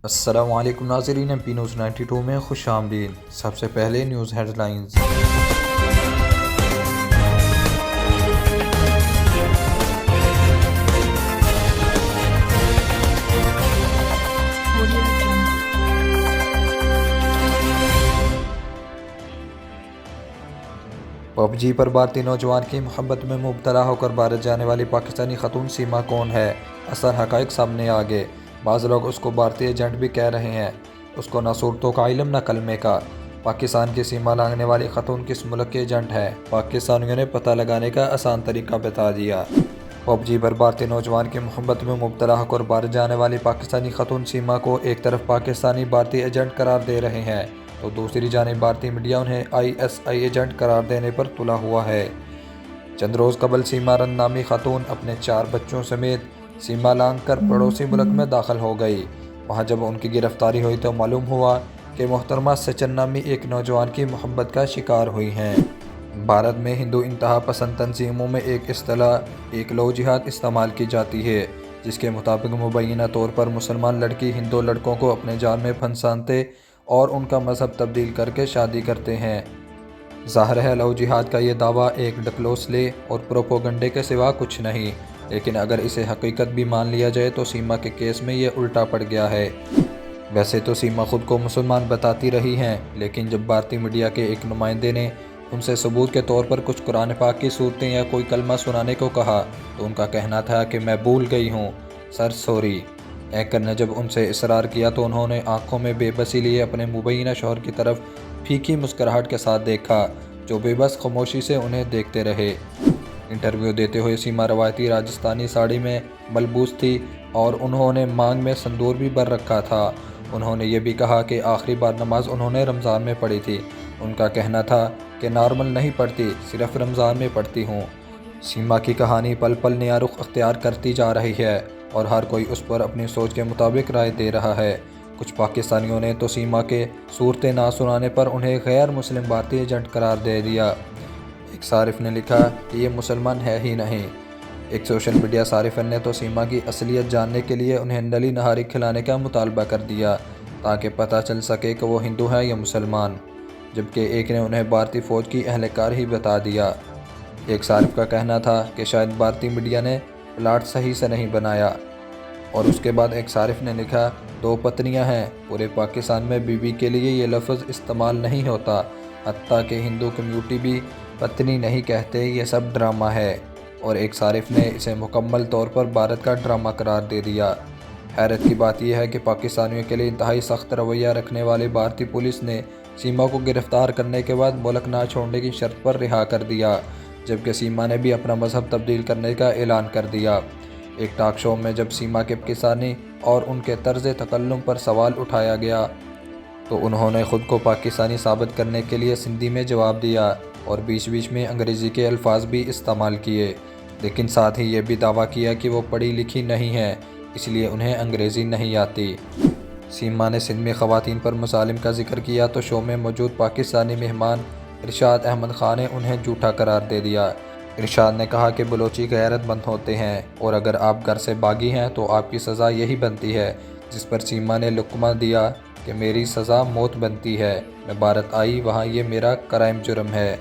السلام علیکم ناظرین، ایم پی نیوز 92 میں خوش آمدید۔ سب سے پہلے نیوز ہیڈ لائنز۔ پب جی پر بھارتی نوجوان کی محبت میں مبتلا ہو کر بھارت جانے والی پاکستانی خاتون سیما کون ہے؟ اصل حقائق سامنے آگئے۔ بعض لوگ اس کو بھارتی ایجنٹ بھی کہہ رہے ہیں۔ اس کو نہ صورتوں کا علم نہ کلمے کا۔ پاکستان کی سیما لانگنے والی خاتون کس ملک کے ایجنٹ ہے؟ پاکستانیوں نے پتہ لگانے کا آسان طریقہ بتا دیا۔ پب جی پر بھارتی نوجوان کی محبت میں مبتلا ہو کر بھارت جانے والی پاکستانی خاتون سیما کو ایک طرف پاکستانی بھارتی ایجنٹ قرار دے رہے ہیں تو دوسری جانب بھارتی میڈیا انہیں ISI ایجنٹ قرار دینے پر تلا ہوا ہے۔ چند روز قبل سیما رن نامی خاتون اپنے 4 بچوں سمیت سیما لانگ کر پڑوسی ملک میں داخل ہو گئی۔ وہاں جب ان کی گرفتاری ہوئی تو معلوم ہوا کہ محترمہ سچن نامی ایک نوجوان کی محبت کا شکار ہوئی ہیں۔ بھارت میں ہندو انتہا پسند تنظیموں میں ایک اصطلاح ایک لو جہاد استعمال کی جاتی ہے، جس کے مطابق مبینہ طور پر مسلمان لڑکی ہندو لڑکوں کو اپنے جال میں پھنساتے اور ان کا مذہب تبدیل کر کے شادی کرتے ہیں۔ ظاہر ہے لو جہاد کا یہ دعویٰ ایک ڈکلوسلے اور پروپیگنڈے کے سوا کچھ نہیں، لیکن اگر اسے حقیقت بھی مان لیا جائے تو سیما کے کیس میں یہ الٹا پڑ گیا ہے۔ ویسے تو سیما خود کو مسلمان بتاتی رہی ہیں، لیکن جب بھارتی میڈیا کے ایک نمائندے نے ان سے ثبوت کے طور پر کچھ قرآن پاک کی صورتیں یا کوئی کلمہ سنانے کو کہا تو ان کا کہنا تھا کہ میں بھول گئی ہوں، سر سوری۔ اینکر نے جب ان سے اصرار کیا تو انہوں نے آنکھوں میں بے بسی لیے اپنے مبینہ شوہر کی طرف پھیکی مسکراہٹ کے ساتھ دیکھا، جو بے بس خاموشی سے انہیں دیکھتے رہے۔ انٹرویو دیتے ہوئے سیما روایتی راجستھانی ساڑی میں ملبوس تھی اور انہوں نے مانگ میں سندور بھی بھر رکھا تھا۔ انہوں نے یہ بھی کہا کہ آخری بار نماز انہوں نے رمضان میں پڑھی تھی۔ ان کا کہنا تھا کہ نارمل نہیں پڑھتی، صرف رمضان میں پڑھتی ہوں۔ سیما کی کہانی پل پل نیا رخ اختیار کرتی جا رہی ہے اور ہر کوئی اس پر اپنی سوچ کے مطابق رائے دے رہا ہے۔ کچھ پاکستانیوں نے تو سیما کے صورتیں نہ سنانے پر انہیں غیر مسلم بھارتی ایجنٹ قرار دے دیا۔ ایک صارف نے لکھا کہ یہ مسلمان ہے ہی نہیں۔ ایک سوشل میڈیا صارفن نے تو سیما کی اصلیت جاننے کے لیے انہیں نلی نہاری کھلانے کا مطالبہ کر دیا تاکہ پتہ چل سکے کہ وہ ہندو ہے یا مسلمان، جبکہ ایک نے انہیں بھارتی فوج کی اہلکار ہی بتا دیا۔ ایک صارف کا کہنا تھا کہ شاید بھارتی میڈیا نے پلاٹ صحیح سے نہیں بنایا، اور اس کے بعد ایک صارف نے لکھا 2 پتنیاں ہیں، پورے پاکستان میں بیوی کے لیے یہ لفظ استعمال نہیں ہوتا، حتیٰ کہ ہندو کمیونٹی بھی پتنی نہیں کہتے، یہ سب ڈرامہ ہے۔ اور ایک صارف نے اسے مکمل طور پر بھارت کا ڈرامہ قرار دے دیا۔ حیرت کی بات یہ ہے کہ پاکستانیوں کے لیے انتہائی سخت رویہ رکھنے والی بھارتی پولیس نے سیما کو گرفتار کرنے کے بعد ملک نہ چھوڑنے کی شرط پر رہا کر دیا، جبکہ سیما نے بھی اپنا مذہب تبدیل کرنے کا اعلان کر دیا۔ ایک ٹاک شو میں جب سیما کے پاکستانی اور ان کے طرز تکلم پر سوال اٹھایا گیا تو انہوں نے خود کو پاکستانی ثابت کرنے کے لیے سندھی میں جواب دیا اور بیچ بیچ میں انگریزی کے الفاظ بھی استعمال کیے، لیکن ساتھ ہی یہ بھی دعویٰ کیا کہ وہ پڑھی لکھی نہیں ہیں، اس لیے انہیں انگریزی نہیں آتی۔ سیما نے سندھ میں خواتین پر مظالم کا ذکر کیا تو شو میں موجود پاکستانی مہمان ارشاد احمد خان نے انہیں جھوٹا قرار دے دیا۔ ارشاد نے کہا کہ بلوچی غیرت مند ہوتے ہیں اور اگر آپ گھر سے باغی ہیں تو آپ کی سزا یہی بنتی ہے، جس پر سیما نے لقمہ دیا کہ میری سزا موت بنتی ہے، میں بھارت آئی وہاں یہ میرا کرائم جرم ہے۔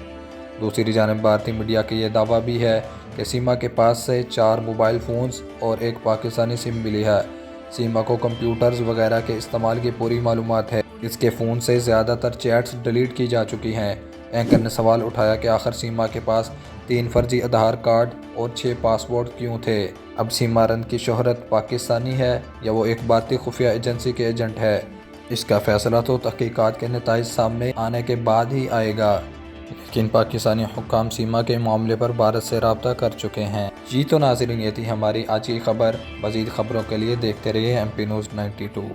دوسری جانب بھارتی میڈیا کا یہ دعویٰ بھی ہے کہ سیما کے پاس سے 4 موبائل فونز اور ایک پاکستانی سم ملی ہے۔ سیما کو کمپیوٹرز وغیرہ کے استعمال کی پوری معلومات ہے۔ اس کے فون سے زیادہ تر چیٹس ڈیلیٹ کی جا چکی ہیں۔ اینکر نے سوال اٹھایا کہ آخر سیما کے پاس 3 فرضی آدھار کارڈ اور 6 پاسپورٹ کیوں تھے؟ اب سیما رن کی شہرت پاکستانی ہے یا وہ ایک بھارتی خفیہ ایجنسی کے ایجنٹ ہے؟ اس کا فیصلہ تو تحقیقات کے نتائج سامنے آنے کے بعد ہی آئے گا، لیکن پاکستانی حکام سیما کے معاملے پر بھارت سے رابطہ کر چکے ہیں۔ جی تو ناظرین، یہ تھی ہماری آج کی خبر۔ مزید خبروں کے لیے دیکھتے رہیے MP News 92۔